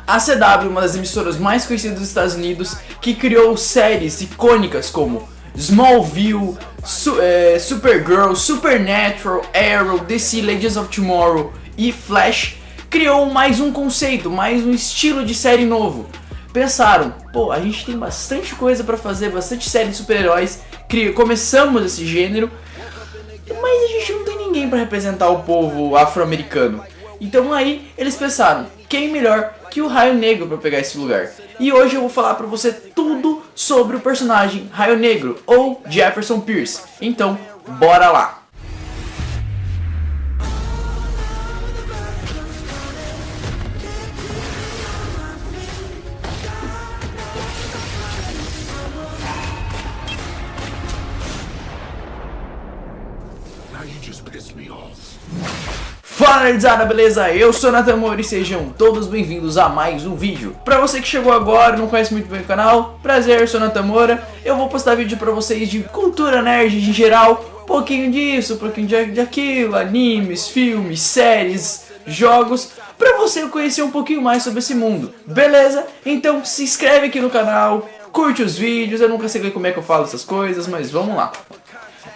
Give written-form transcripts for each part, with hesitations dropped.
A CW, uma das emissoras mais conhecidas dos Estados Unidos, que criou séries icônicas como Smallville, Supergirl, Supernatural, Arrow, DC, Legends of Tomorrow e Flash, criou mais um conceito, mais um estilo de série novo. Pensaram, pô, a gente tem bastante coisa pra fazer, bastante série de super-heróis, começamos esse gênero, mas a gente não tem ninguém pra representar o povo afro-americano. Então aí eles pensaram, quem melhor que o Raio Negro pra pegar esse lugar? E hoje eu vou falar pra você tudo sobre o personagem Raio Negro, ou Jefferson Pierce. Então, bora lá! Fala nerdizada, beleza? Eu sou o Nathan Moura e sejam todos bem-vindos a mais um vídeo. Pra você que chegou agora e não conhece muito bem o canal, prazer, eu sou o Nathan Moura. Eu vou postar vídeo pra vocês de cultura nerd em geral, um pouquinho disso, um pouquinho de aquilo, animes, filmes, séries, jogos, pra você conhecer um pouquinho mais sobre esse mundo, beleza? Então se inscreve aqui no canal, curte os vídeos, eu nunca sei como é que eu falo essas coisas, mas vamos lá.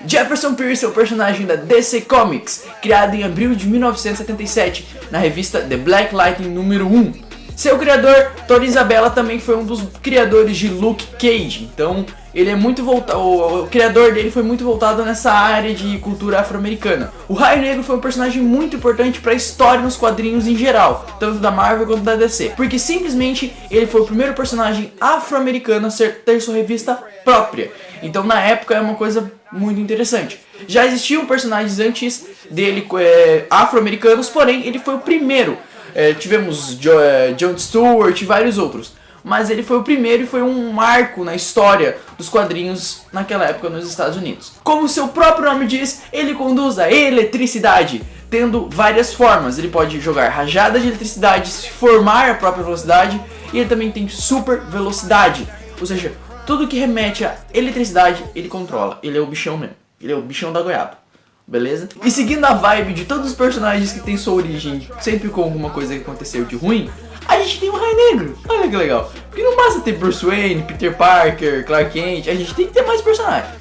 Jefferson Pierce é o personagem da DC Comics, criado em abril de 1977, na revista The Black Lightning número 1. Seu criador, Tony Isabella, também foi um dos criadores de Luke Cage, então ele é muito voltado, o criador dele foi muito voltado nessa área de cultura afro-americana. O Raio Negro foi um personagem muito importante para a história nos quadrinhos em geral, tanto da Marvel quanto da DC, porque simplesmente ele foi o primeiro personagem afro-americano a ter sua revista própria. Então na época é uma coisa muito interessante. Já existiam personagens antes dele afro-americanos, porém ele foi o primeiro. Tivemos Jon Stewart e vários outros, mas ele foi o primeiro e foi um marco na história dos quadrinhos naquela época nos Estados Unidos. Como seu próprio nome diz, ele conduz a eletricidade, tendo várias formas. Ele pode jogar rajadas de eletricidade, se formar a própria velocidade, e ele também tem super velocidade, ou seja, tudo que remete a eletricidade ele controla. Ele é o bichão mesmo, ele é o bichão da goiaba. Beleza? E seguindo a vibe de todos os personagens que tem sua origem sempre com alguma coisa que aconteceu de ruim, a gente tem o Raio Negro. Olha que legal. Porque não basta ter Bruce Wayne, Peter Parker, Clark Kent, a gente tem que ter mais personagens.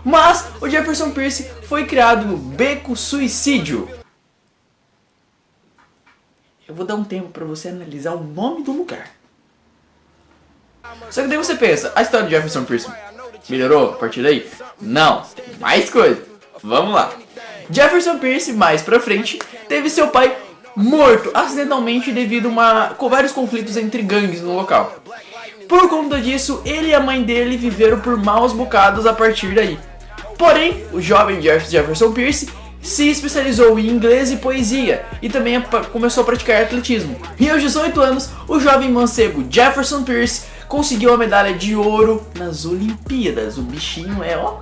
Mas o Jefferson Pierce foi criado no Beco Suicídio. Eu vou dar um tempo pra você analisar o nome do lugar. Só que daí você pensa, a história de Jefferson Pierce melhorou a partir daí? Não, tem mais coisa. Vamos lá. Jefferson Pierce, mais pra frente, teve seu pai morto acidentalmente devido com vários conflitos entre gangues no local. Por conta disso, ele e a mãe dele viveram por maus bocados a partir daí. Porém, o jovem Jefferson Pierce se especializou em inglês e poesia e também começou a praticar atletismo. E aos 18 anos, o jovem mancebo Jefferson Pierce conseguiu a medalha de ouro nas Olimpíadas. O bichinho é, ó,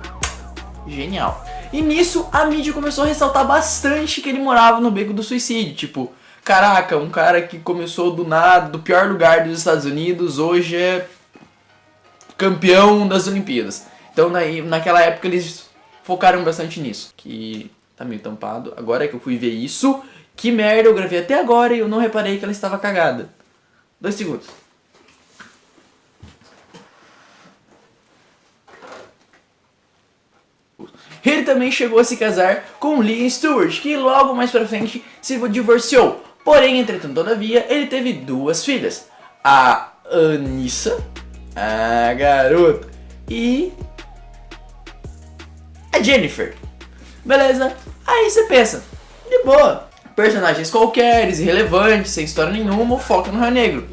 genial. E nisso a mídia começou a ressaltar bastante que ele morava no Beco do Suicídio. Tipo, caraca, um cara que começou do nada, do pior lugar dos Estados Unidos, hoje é campeão das Olimpíadas. Então naquela época eles focaram bastante nisso. Que tá meio tampado. Agora é que eu fui ver isso. Que merda, eu gravei até agora e eu não reparei que ela estava cagada. 2 segundos. Ele também chegou a se casar com Lee Stewart, que logo mais pra frente se divorciou. Porém, entretanto, todavia, ele teve 2 filhas. A Anissa, a garota, e a Jennifer. Beleza? Aí você pensa, de boa, personagens qualqueres, irrelevantes, sem história nenhuma, foca no Raio Negro.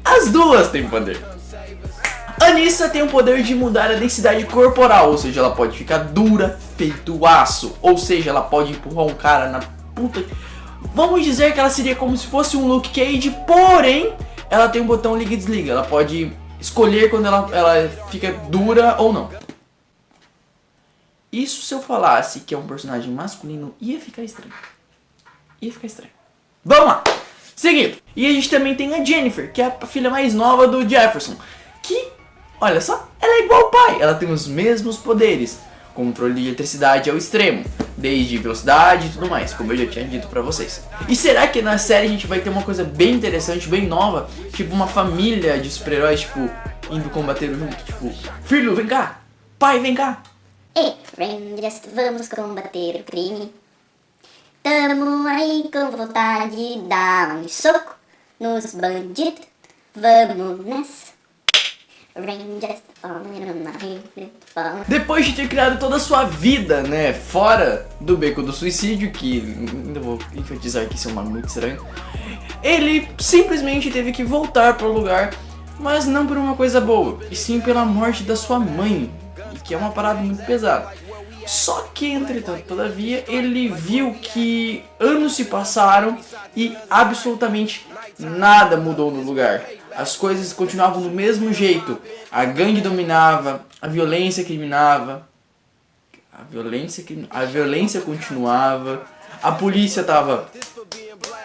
As duas têm poder. Anissa tem o poder de mudar a densidade corporal, ou seja, ela pode ficar dura, feito aço, ou seja, ela pode empurrar um cara na puta. Vamos dizer que ela seria como se fosse um Luke Cage, porém, ela tem um botão liga e desliga, ela pode escolher quando ela fica dura ou não. Isso se eu falasse que é um personagem masculino, ia ficar estranho. Ia ficar estranho. Vamos lá! Seguindo. E a gente também tem a Jennifer, que é a filha mais nova do Jefferson, que, olha só, ela é igual ao pai, ela tem os mesmos poderes. Controle de eletricidade ao extremo. desde velocidade e tudo mais, como eu já tinha dito pra vocês. E será que na série a gente vai ter uma coisa bem interessante, bem nova, tipo uma família de super-heróis, tipo, indo combater junto, tipo, filho, vem cá, pai, vem cá. Ei, Rangers, vamos combater o crime. Tamo aí com vontade de dar um soco nos bandidos. Vamos nessa. Rangers, falando na rede, falando. Depois de ter criado toda a sua vida, né, fora do Beco do Suicídio, que ainda vou enfatizar que isso é um nome muito estranho, ele simplesmente teve que voltar para o lugar, mas não por uma coisa boa, e sim pela morte da sua mãe, que é uma parada muito pesada. Só que, entretanto, todavia, ele viu que anos se passaram e absolutamente nada mudou no lugar. As coisas continuavam do mesmo jeito. A gangue dominava, a violência criminava, a violência continuava, a polícia estava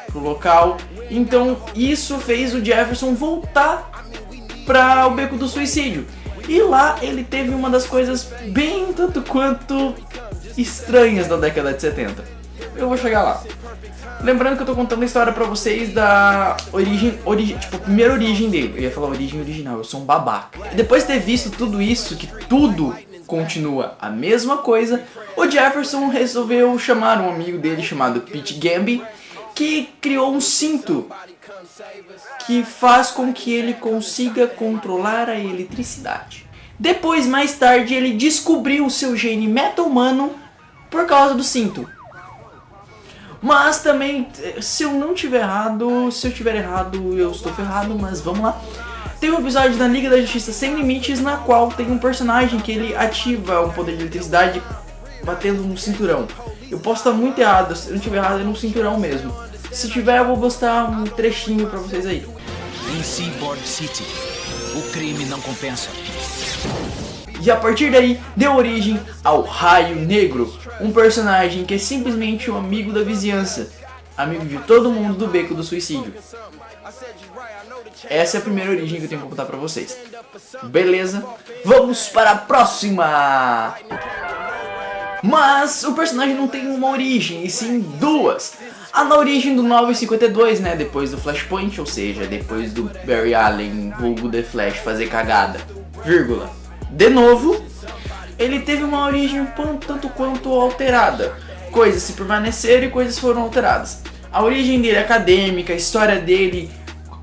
pro local. Então isso fez o Jefferson voltar para o Beco do Suicídio. E lá ele teve uma das coisas bem tanto quanto estranhas da década de 70. Eu vou chegar lá. Lembrando que eu tô contando a história pra vocês da origem, tipo, a primeira origem dele. Eu ia falar origem original, eu sou um babaca. E depois de ter visto tudo isso, que tudo continua a mesma coisa, o Jefferson resolveu chamar um amigo dele chamado Pete Gamby, que criou um cinto que faz com que ele consiga controlar a eletricidade. Depois, mais tarde, ele descobriu o seu gene meta-humano por causa do cinto. Mas também, se eu tiver errado, eu estou ferrado, mas vamos lá. Tem um episódio da Liga da Justiça Sem Limites, na qual tem um personagem que ele ativa um poder de eletricidade batendo no cinturão. Eu posso estar muito errado, se eu não tiver errado é no cinturão mesmo. Se tiver, eu vou postar um trechinho pra vocês aí. Em Seaboard City, o crime não compensa. E a partir daí, deu origem ao Raio Negro, um personagem que é simplesmente um amigo da vizinhança, amigo de todo mundo do Beco do Suicídio. Essa é a primeira origem que eu tenho que contar pra vocês. Beleza? Vamos para a próxima! Mas o personagem não tem uma origem, e sim duas. Na origem do 952, né, depois do Flashpoint, ou seja, depois do Barry Allen, vulgo The Flash, fazer cagada, vírgula. De novo, ele teve uma origem tanto quanto alterada. Coisas se permaneceram e coisas foram alteradas. A origem dele acadêmica, a história dele,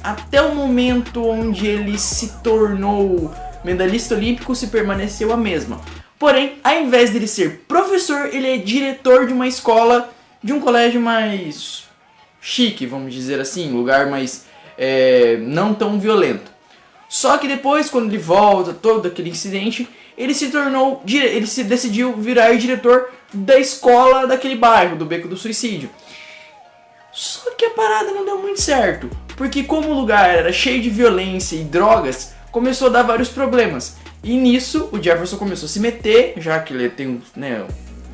até o momento onde ele se tornou medalhista olímpico, se permaneceu a mesma. Porém, ao invés dele ser professor, ele é diretor de uma escola, de um colégio mais chique, vamos dizer assim, lugar mais não tão violento. Só que depois, quando ele volta, todo aquele incidente, ele decidiu virar diretor da escola daquele bairro, do Beco do Suicídio. Só que a parada não deu muito certo, porque como o lugar era cheio de violência e drogas, começou a dar vários problemas. E nisso, o Jefferson começou a se meter, já que ele tem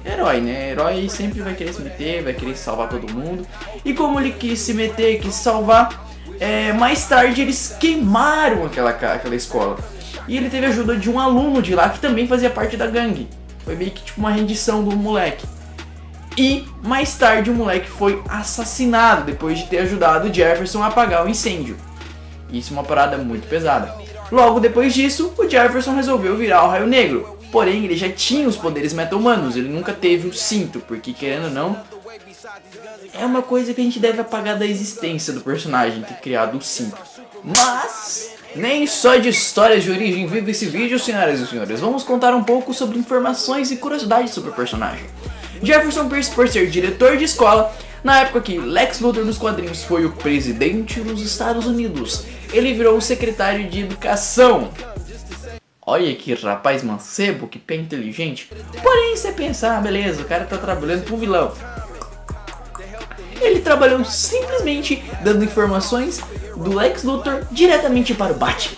herói, né? Herói sempre vai querer se meter, vai querer salvar todo mundo. E como ele quis se meter, quis salvar, mais tarde eles queimaram aquela escola. E ele teve a ajuda de um aluno de lá que também fazia parte da gangue. Foi meio que tipo uma rendição do moleque. E mais tarde o moleque foi assassinado depois de ter ajudado o Jefferson a apagar o incêndio. Isso é uma parada muito pesada. Logo depois disso, o Jefferson resolveu virar o Raio Negro. Porém, ele já tinha os poderes meta-humanos, ele nunca teve o cinto, porque querendo ou não, é uma coisa que a gente deve apagar da existência do personagem, ter criado o cinto. Mas, nem só de histórias de origem vive esse vídeo, senhoras e senhores. Vamos contar um pouco sobre informações e curiosidades sobre o personagem. Jefferson Pierce, por ser diretor de escola, na época que Lex Luthor nos quadrinhos foi o presidente dos Estados Unidos, ele virou o secretário de educação. Olha que rapaz mancebo, que pé inteligente. Porém, você pensar, beleza, o cara tá trabalhando pro vilão. Ele trabalhou simplesmente dando informações do Lex Luthor diretamente para o Batman.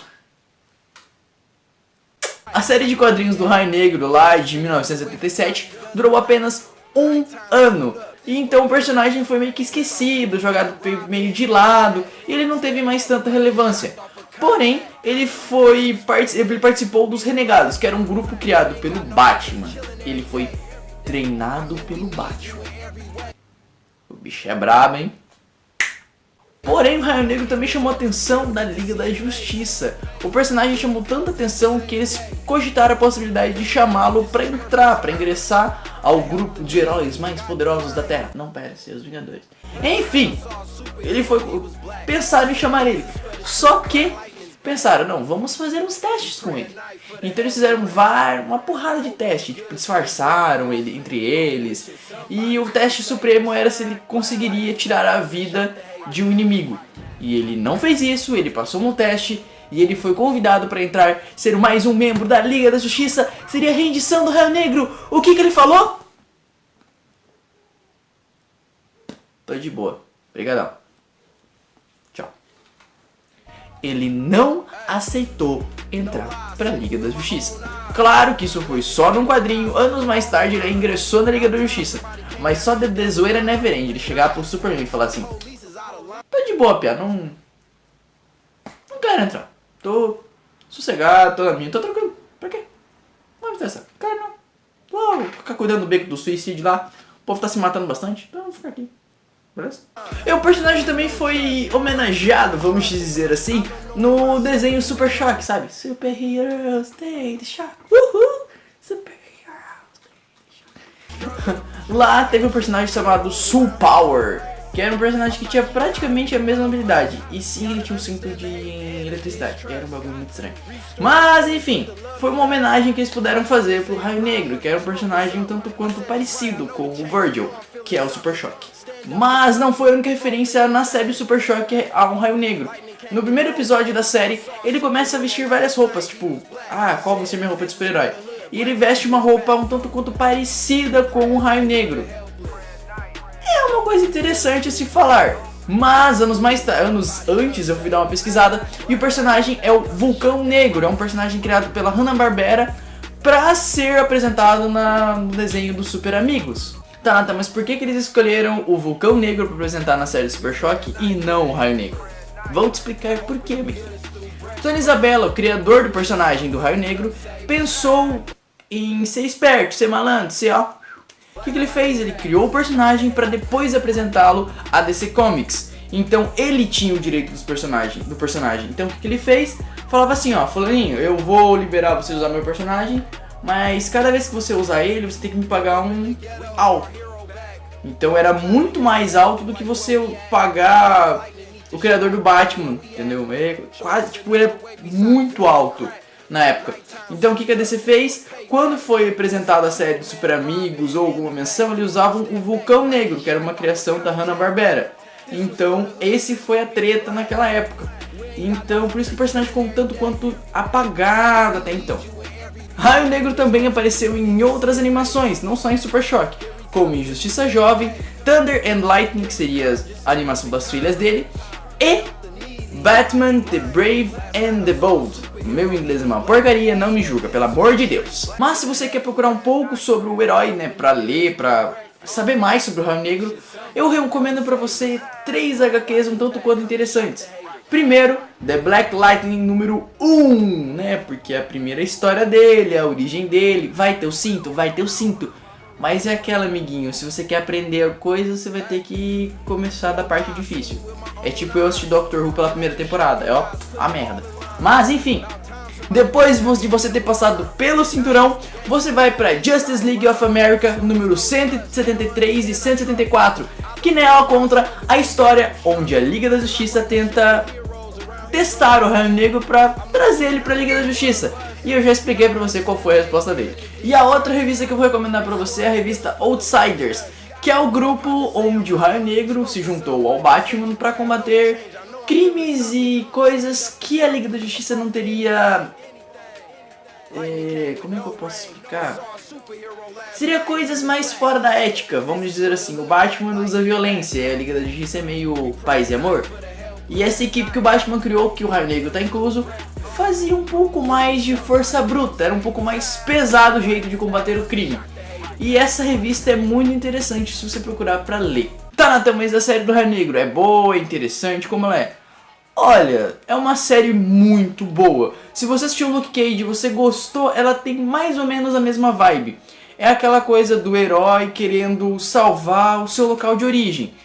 A série de quadrinhos do Raio Negro, lá de 1977, durou apenas um ano. E então o personagem foi meio que esquecido, jogado meio de lado, e ele não teve mais tanta relevância. Porém, ele participou dos Renegados, que era um grupo criado pelo Batman. Ele foi treinado pelo Batman. O bicho é brabo, hein? Porém, o Raio Negro também chamou a atenção da Liga da Justiça. O personagem chamou tanta atenção que eles cogitaram a possibilidade de chamá-lo para ingressar ao grupo de heróis mais poderosos da Terra. Não, pera, ser os Vingadores. Enfim, pensaram em chamar ele. Só que pensaram, não, vamos fazer uns testes com ele. Então eles fizeram uma porrada de teste, tipo, disfarçaram ele entre eles. E o teste supremo era se ele conseguiria tirar a vida de um inimigo. E ele não fez isso, ele passou no teste e ele foi convidado para entrar, ser mais um membro da Liga da Justiça. Seria a rendição do Raio Negro. O que ele falou? Tô de boa. Obrigadão. Tchau. Ele não aceitou entrar para a Liga da Justiça. Claro que isso foi só num quadrinho. Anos mais tarde ele ingressou na Liga da Justiça. Mas só de zoeira never end. Ele chegar pro Superman e falar assim: tô de boa, pia, não quero entrar. Tô sossegado, tô na minha, tô tranquilo. Pra quê? Não vai me estressar. Quero não. Vou ficar cuidando do beco do suicídio lá. O povo tá se matando bastante, então eu vou ficar aqui. Beleza? E o personagem também foi homenageado, vamos dizer assim, no desenho Super Choque, sabe? Super Heroes Take the Shock. Uhul! Super Heroes Take the Shock. Lá teve um personagem chamado Soul Power, que era um personagem que tinha praticamente a mesma habilidade. E sim, ele tinha um cinto de eletricidade. Era um bagulho muito estranho. Mas, enfim, foi uma homenagem que eles puderam fazer pro Raio Negro, que era um personagem um tanto quanto parecido com o Virgil, que é o Super Choque. Mas não foi a única referência na série Super Choque a um Raio Negro. No primeiro episódio da série, ele começa a vestir várias roupas, tipo, qual vai ser minha roupa de super-herói? E ele veste uma roupa um tanto quanto parecida com o Raio Negro. É uma coisa interessante a se falar, mas anos antes eu fui dar uma pesquisada e o personagem é o Vulcão Negro, é um personagem criado pela Hanna-Barbera para ser apresentado no desenho dos Super Amigos. Tá, mas por que eles escolheram o Vulcão Negro para apresentar na série Super Choque e não o Raio Negro? Vou te explicar por quê, meu querido. Tony Isabella, o criador do personagem do Raio Negro, pensou em ser esperto, ser malandro, ser ó. O que ele fez? Ele criou o personagem para depois apresentá-lo a DC Comics. Então ele tinha o direito do personagem. Então o que ele fez? Falava assim, ó, fulaninho, eu vou liberar você usar meu personagem, mas cada vez que você usar ele, você tem que me pagar um alto. Então era muito mais alto do que você pagar o criador do Batman, entendeu? É quase, era muito alto na época. Então o que a DC fez? Quando foi apresentada a série dos Super Amigos ou alguma menção, eles usavam o Vulcão Negro, que era uma criação da Hanna-Barbera. Então esse foi a treta naquela época. Então por isso que o personagem ficou um tanto quanto apagado até então. Raio Negro também apareceu em outras animações, não só em Super Choque, como em Justiça Jovem, Thunder and Lightning, que seria a animação das trilhas dele, e Batman The Brave and the Bold. Meu inglês é uma porcaria, não me julga, pelo amor de Deus. Mas se você quer procurar um pouco sobre o herói, pra ler, pra saber mais sobre o Raio Negro, eu recomendo pra você 3 HQs um tanto quanto interessantes. Primeiro, The Black Lightning número 1, porque é a primeira história dele, a origem dele. Vai ter o cinto. Mas é aquela, amiguinho, se você quer aprender a coisa, você vai ter que começar da parte difícil. É tipo eu assistir Doctor Who pela primeira temporada, é a merda. Mas enfim, depois de você ter passado pelo cinturão, você vai pra Justice League of America número 173 e 174, que nela conta a história onde a Liga da Justiça tenta testar o Raio Negro pra trazer ele pra Liga da Justiça. E eu já expliquei pra você qual foi a resposta dele. E a outra revista que eu vou recomendar pra você é a revista Outsiders, que é o grupo onde o Raio Negro se juntou ao Batman pra combater crimes e coisas que a Liga da Justiça não teria... como é que eu posso explicar? Seria coisas mais fora da ética, vamos dizer assim. O Batman usa violência e a Liga da Justiça é meio paz e amor. E essa equipe que o Batman criou, que o Raio Negro tá incluso, fazia um pouco mais de força bruta, era um pouco mais pesado o jeito de combater o crime. E essa revista é muito interessante se você procurar pra ler. Tá, Nathan, mas a série do Raio Negro é boa, é interessante, como ela é? Olha, é uma série muito boa. Se você assistiu Luke Cage e você gostou, ela tem mais ou menos a mesma vibe. é aquela coisa do herói querendo salvar o seu local de origem.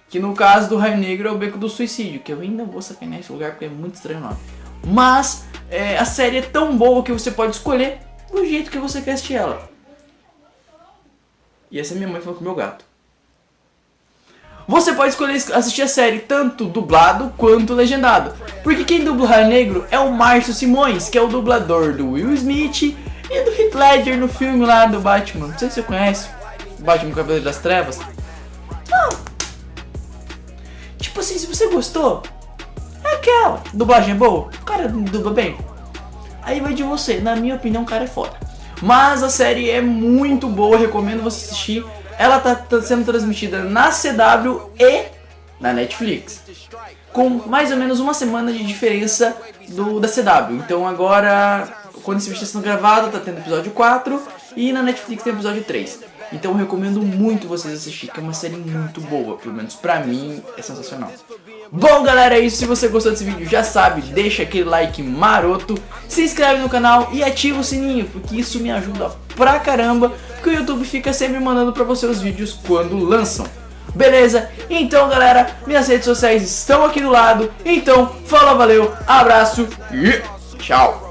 Que no caso do Raio Negro é o Beco do Suicídio, que eu ainda vou sacanear esse lugar porque é muito estranho o nome. Mas a série é tão boa que você pode escolher do jeito que você quer assistir ela. E essa é minha mãe falando com o meu gato. Você pode escolher assistir a série tanto dublado quanto legendado. Porque quem dubla o Raio Negro é o Márcio Simões, que é o dublador do Will Smith e do Heath Ledger no filme lá do Batman. Não sei se você conhece. Batman Cavaleiro das Trevas. Não. Tipo assim, se você gostou, é aquela. Dublagem é boa, o cara dubla bem. Aí vai de você. Na minha opinião, o cara é foda. Mas a série é muito boa, recomendo você assistir. Ela tá sendo transmitida na CW e na Netflix, com mais ou menos uma semana de diferença da CW. Então agora, quando esse vídeo está sendo gravado, tá tendo episódio 4 e na Netflix tem episódio 3. Então eu recomendo muito vocês assistirem, que é uma série muito boa, pelo menos pra mim é sensacional. Bom galera, é isso. Se você gostou desse vídeo, já sabe, deixa aquele like maroto, se inscreve no canal e ativa o sininho, porque isso me ajuda pra caramba, que o YouTube fica sempre mandando pra você os vídeos quando lançam. Beleza? Então galera, minhas redes sociais estão aqui do lado. Então, fala, valeu, abraço e tchau!